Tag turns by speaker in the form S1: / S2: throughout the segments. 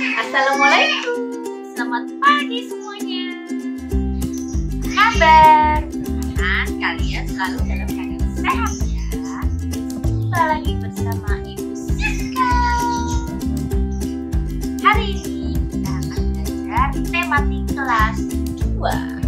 S1: Assalamualaikum, selamat pagi semuanya. Kabar? Mudah-mudahan kalian selalu dalam keadaan sehat ya. Jumpa lagi bersama Ibu Siska. Hari ini kita akan belajar tematik kelas 2.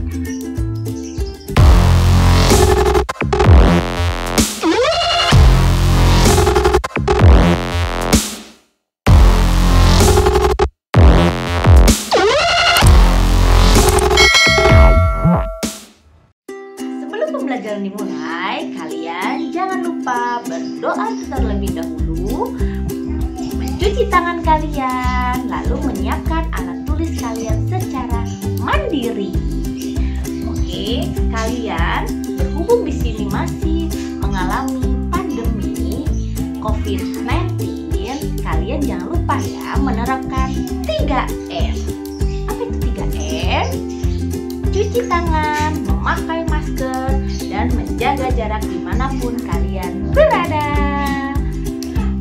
S1: Pembelajaran dimulai, kalian jangan lupa berdoa terlebih dahulu, mencuci tangan kalian, lalu menyiapkan alat tulis kalian secara mandiri. Oke, kalian berhubung di sini masih mengalami pandemi COVID-19, kalian jangan lupa ya menerapkan 3M. Apa itu 3M? Cuci tangan, memakai masker, dan menjaga jarak dimanapun kalian berada.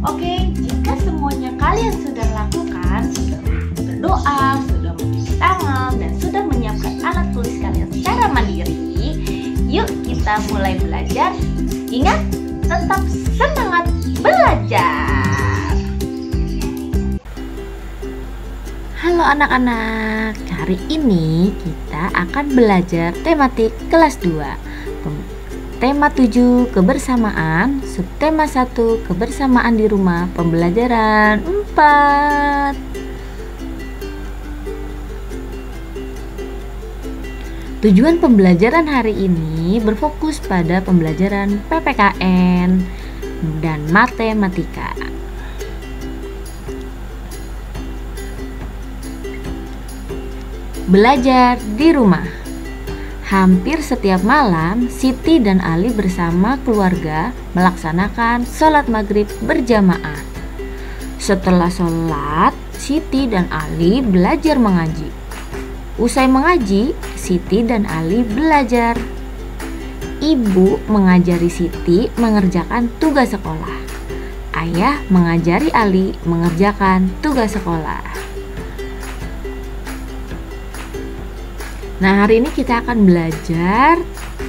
S1: Oke, jika semuanya kalian sudah lakukan, sudah berdoa, sudah mencuci tangan, dan sudah menyiapkan alat tulis kalian secara mandiri, yuk kita mulai belajar. Ingat, tetap semangat belajar. Halo anak-anak, hari ini kita akan belajar tematik kelas 2. Tema 7 kebersamaan, subtema 1 kebersamaan di rumah, pembelajaran 4. Tujuan pembelajaran hari ini berfokus pada pembelajaran PPKN dan matematika. Belajar di rumah. Hampir setiap malam, Siti dan Ali bersama keluarga melaksanakan sholat maghrib berjamaah. Setelah sholat, Siti dan Ali belajar mengaji. Usai mengaji, Siti dan Ali belajar. Ibu mengajari Siti mengerjakan tugas sekolah. Ayah mengajari Ali mengerjakan tugas sekolah. Nah, hari ini kita akan belajar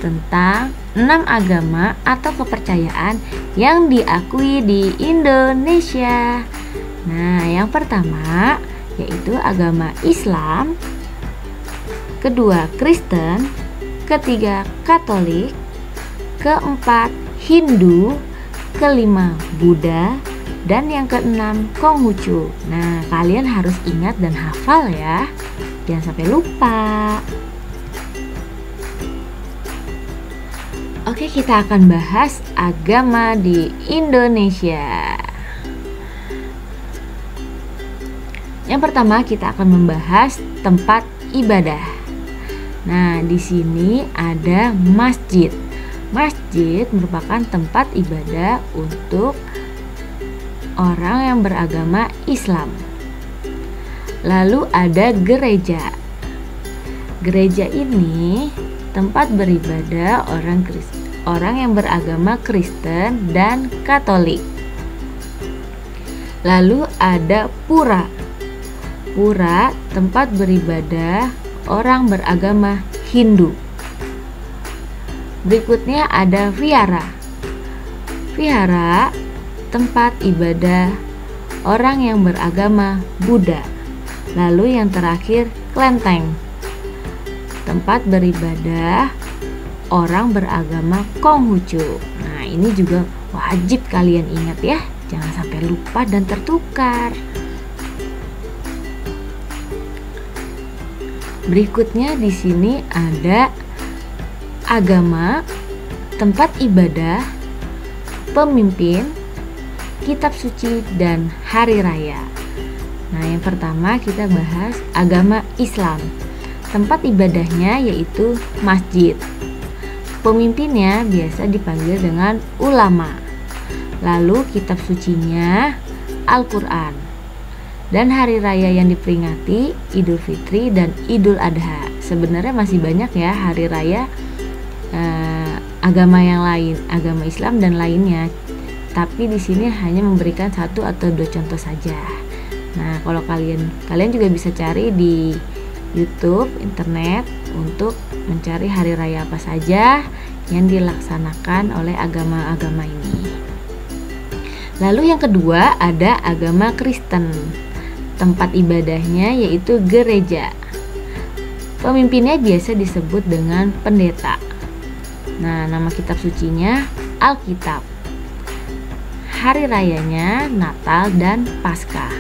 S1: tentang 6 agama atau kepercayaan yang diakui di Indonesia. Nah, yang pertama yaitu agama Islam, kedua Kristen, ketiga Katolik, keempat Hindu, kelima Buddha, dan yang keenam Konghucu. Nah, kalian harus ingat dan hafal ya, jangan sampai lupa. Oke, kita akan bahas agama di Indonesia. Yang pertama kita akan membahas tempat ibadah. Nah, di sini ada masjid. Masjid merupakan tempat ibadah untuk orang yang beragama Islam. Lalu ada gereja. Gereja ini tempat beribadah orang yang beragama Kristen dan Katolik. Lalu ada pura. Pura tempat beribadah orang beragama Hindu. Berikutnya ada vihara. Vihara tempat ibadah orang yang beragama Buddha. Lalu yang terakhir kelenteng, tempat beribadah orang beragama Konghucu. Nah, ini juga wajib kalian ingat ya, jangan sampai lupa dan tertukar. Berikutnya di sini ada agama, tempat ibadah, pemimpin, kitab suci, dan hari raya. Nah, yang pertama kita bahas agama Islam. Tempat ibadahnya yaitu masjid. Pemimpinnya biasa dipanggil dengan ulama. Lalu kitab sucinya Al-Quran. Dan hari raya yang diperingati Idul Fitri dan Idul Adha. Sebenarnya masih banyak ya hari raya agama yang lain, agama Islam dan lainnya. Tapi di sini hanya memberikan 1 atau 2 contoh saja.
S2: Nah, kalau kalian juga bisa cari di YouTube, internet untuk mencari hari raya apa saja yang dilaksanakan oleh agama-agama ini. Lalu yang kedua ada agama Kristen. Tempat ibadahnya yaitu gereja. Pemimpinnya biasa disebut dengan pendeta. Nah, nama kitab sucinya Alkitab. Hari rayanya Natal dan Paskah.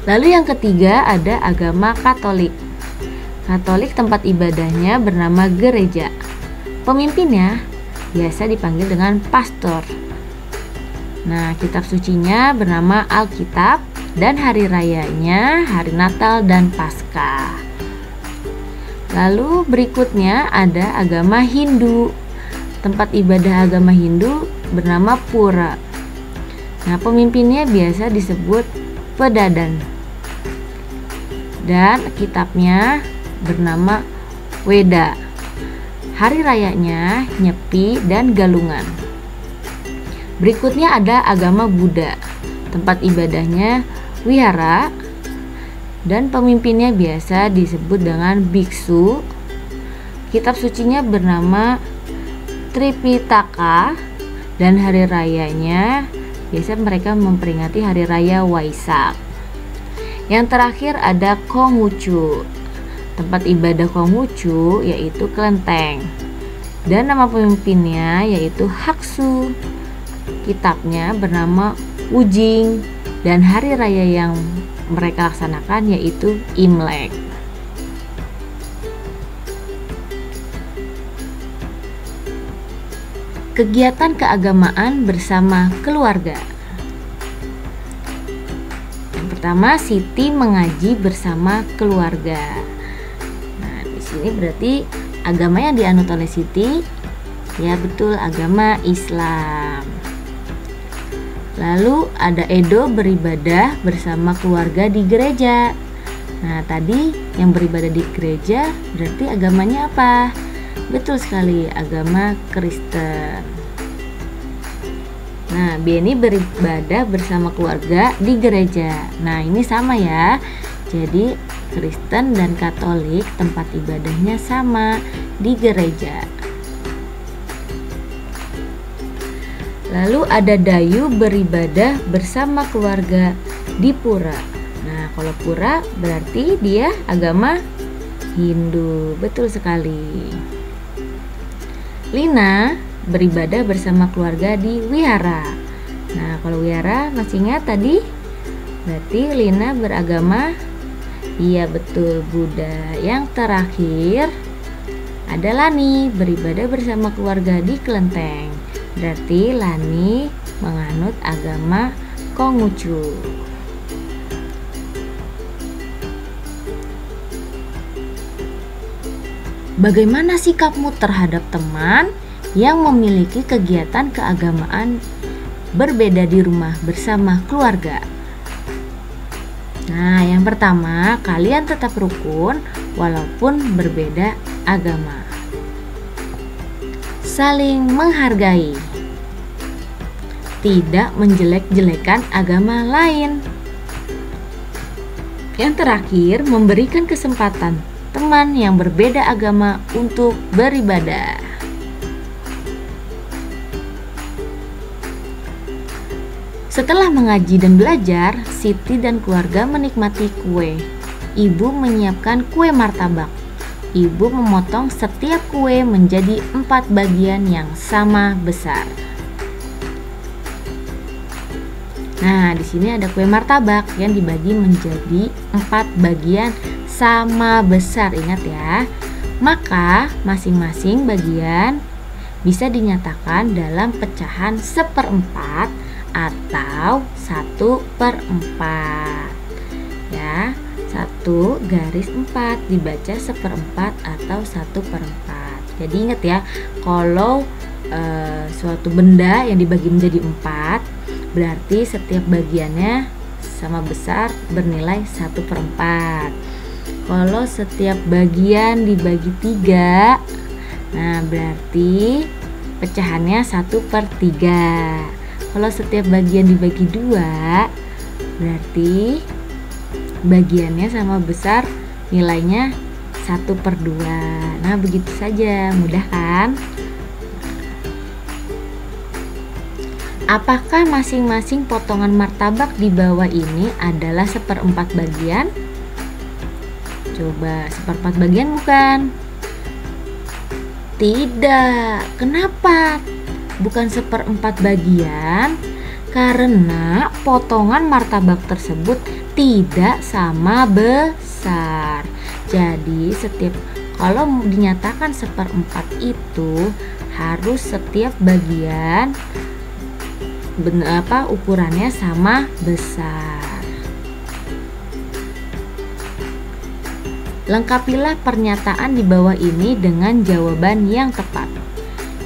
S2: Lalu yang ketiga ada agama Katolik. Katolik tempat ibadahnya bernama gereja. Pemimpinnya biasa dipanggil dengan pastor. Nah, kitab sucinya bernama Alkitab dan hari rayanya hari Natal dan Paskah. Lalu berikutnya ada agama Hindu. Tempat ibadah agama Hindu bernama Pura. Nah, pemimpinnya biasa disebut pedadan. Dan kitabnya bernama Weda. Hari rayanya Nyepi dan Galungan. Berikutnya ada agama Buddha. Tempat ibadahnya wihara dan pemimpinnya biasa disebut dengan biksu. Kitab sucinya bernama Tripitaka dan hari rayanya biasa mereka memperingati hari raya Waisak. Yang terakhir ada Konghucu. Tempat ibadah Konghucu yaitu kelenteng dan nama pemimpinnya yaitu Haksu. Kitabnya bernama Ujing dan hari raya yang mereka laksanakan yaitu Imlek. Kegiatan keagamaan bersama keluarga. Yang pertama, Siti mengaji bersama keluarga. Nah, di sini berarti agama yang dianut oleh Siti, ya betul, agama Islam. Lalu ada Edo beribadah bersama keluarga di gereja. Nah, tadi yang beribadah di gereja berarti agamanya apa? Betul sekali, agama Kristen. Nah, Beni beribadah bersama keluarga di gereja. Nah, ini sama ya. Jadi Kristen dan Katolik tempat ibadahnya sama di gereja. Lalu ada Dayu beribadah bersama keluarga di pura. Nah, kalau pura berarti dia agama Hindu. Betul sekali. Lina beribadah bersama keluarga di wihara. Nah, kalau wihara masih ingat tadi? Berarti Lina beragama, iya betul, Buddha. Yang terakhir ada Lani beribadah bersama keluarga di kelenteng. Berarti Lani menganut agama Konghucu. Bagaimana sikapmu terhadap teman yang memiliki kegiatan keagamaan berbeda di rumah bersama keluarga? Nah, yang pertama, kalian tetap rukun walaupun berbeda agama. Saling menghargai. Tidak menjelek-jelekan agama lain. Yang terakhir, memberikan kesempatan teman yang berbeda agama untuk beribadah. Setelah mengaji dan belajar, Siti dan keluarga menikmati kue. Ibu menyiapkan kue martabak. Ibu memotong setiap kue menjadi 4 bagian yang sama besar. Nah, di sini ada kue martabak yang dibagi menjadi 4 bagian sama besar, ingat ya. Maka masing-masing bagian bisa dinyatakan dalam pecahan 1/4 atau 1/4 ya. 1 garis 4 dibaca 1/4 atau 1/4. Jadi ingat ya, kalau suatu benda yang dibagi menjadi 4 berarti setiap bagiannya sama besar bernilai 1/4. Kalau setiap bagian dibagi 3, nah berarti pecahannya 1/3. Kalau setiap bagian dibagi 2, Berarti bagiannya sama besar, nilainya 1/2. Nah, begitu saja, mudah kan? Apakah masing-masing potongan martabak di bawah ini adalah 1/4 bagian? Coba, 1/4 bagian bukan? Tidak. Kenapa bukan 1/4 bagian? Karena potongan martabak tersebut tidak sama besar. Jadi kalau dinyatakan 1/4 itu harus setiap bagian ukurannya sama besar. Lengkapilah pernyataan di bawah ini dengan jawaban yang tepat.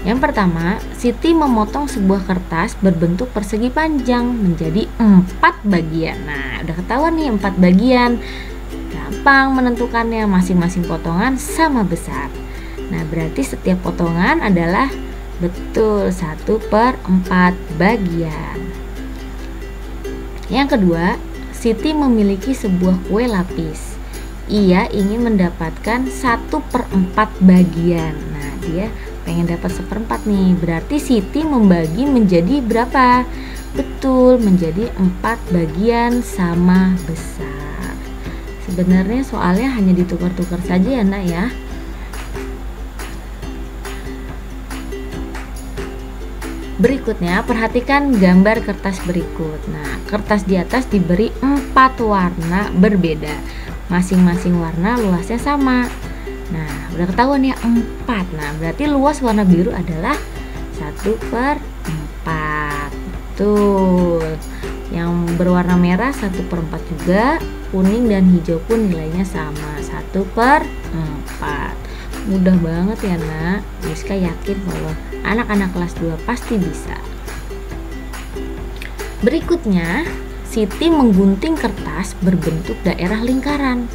S2: Yang pertama, Siti memotong sebuah kertas berbentuk persegi panjang menjadi 4 bagian. Nah, udah ketahuan nih 4 bagian. Gampang menentukannya, masing-masing potongan sama besar. Nah, berarti setiap potongan adalah betul 1/4 bagian. Yang kedua, Siti memiliki sebuah kue lapis. Ia ingin mendapatkan 1/4 bagian. Nah, dia pengen dapat 1/4 nih. Berarti Siti membagi menjadi berapa? Betul, menjadi 4 bagian sama besar. Sebenarnya soalnya hanya ditukar-tukar saja ya, Nak ya. Berikutnya, perhatikan gambar kertas berikut. Nah, kertas di atas diberi 4 warna berbeda. Masing-masing warna luasnya sama. Nah, udah ketahuan ya 4. Nah, berarti luas warna biru adalah 1/4. Betul. Yang berwarna merah 1/4 juga. Kuning dan hijau pun nilainya sama, 1/4. Mudah banget ya, Nak. Rizka yakin bahwa anak-anak kelas 2 pasti bisa. Berikutnya, Siti menggunting kertas berbentuk daerah lingkaran.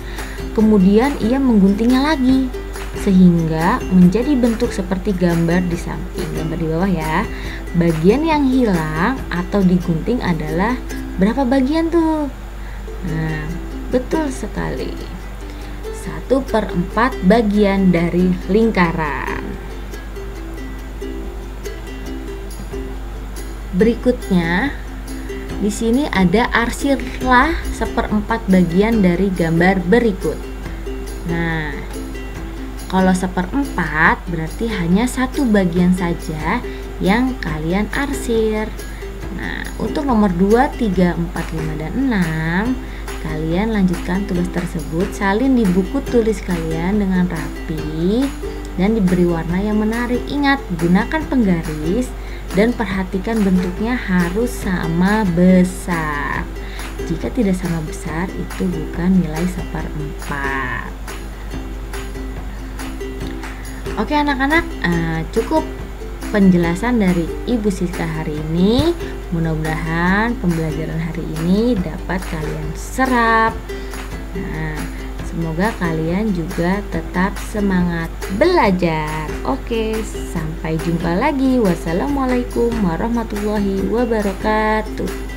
S2: Kemudian ia mengguntingnya lagi sehingga menjadi bentuk seperti gambar di samping. Gambar di bawah ya. Bagian yang hilang atau digunting adalah berapa bagian tuh? Nah, betul sekali. 1/4 bagian dari lingkaran. Berikutnya, di sini ada arsirlah 1/4 bagian dari gambar berikut. Nah, kalau 1/4 berarti hanya 1 bagian saja yang kalian arsir. Nah, untuk nomor 2, 3, 4, 5, dan 6, kalian lanjutkan tugas tersebut, salin di buku tulis kalian dengan rapi dan diberi warna yang menarik. Ingat, gunakan penggaris dan perhatikan bentuknya harus sama besar. Jika tidak sama besar, itu bukan nilai 1/4. Oke anak-anak, cukup penjelasan dari Ibu Siska hari ini. Mudah-mudahan pembelajaran hari ini dapat kalian serap. Nah, semoga kalian juga tetap semangat belajar. Oke, sampai jumpa lagi. Wassalamualaikum warahmatullahi wabarakatuh.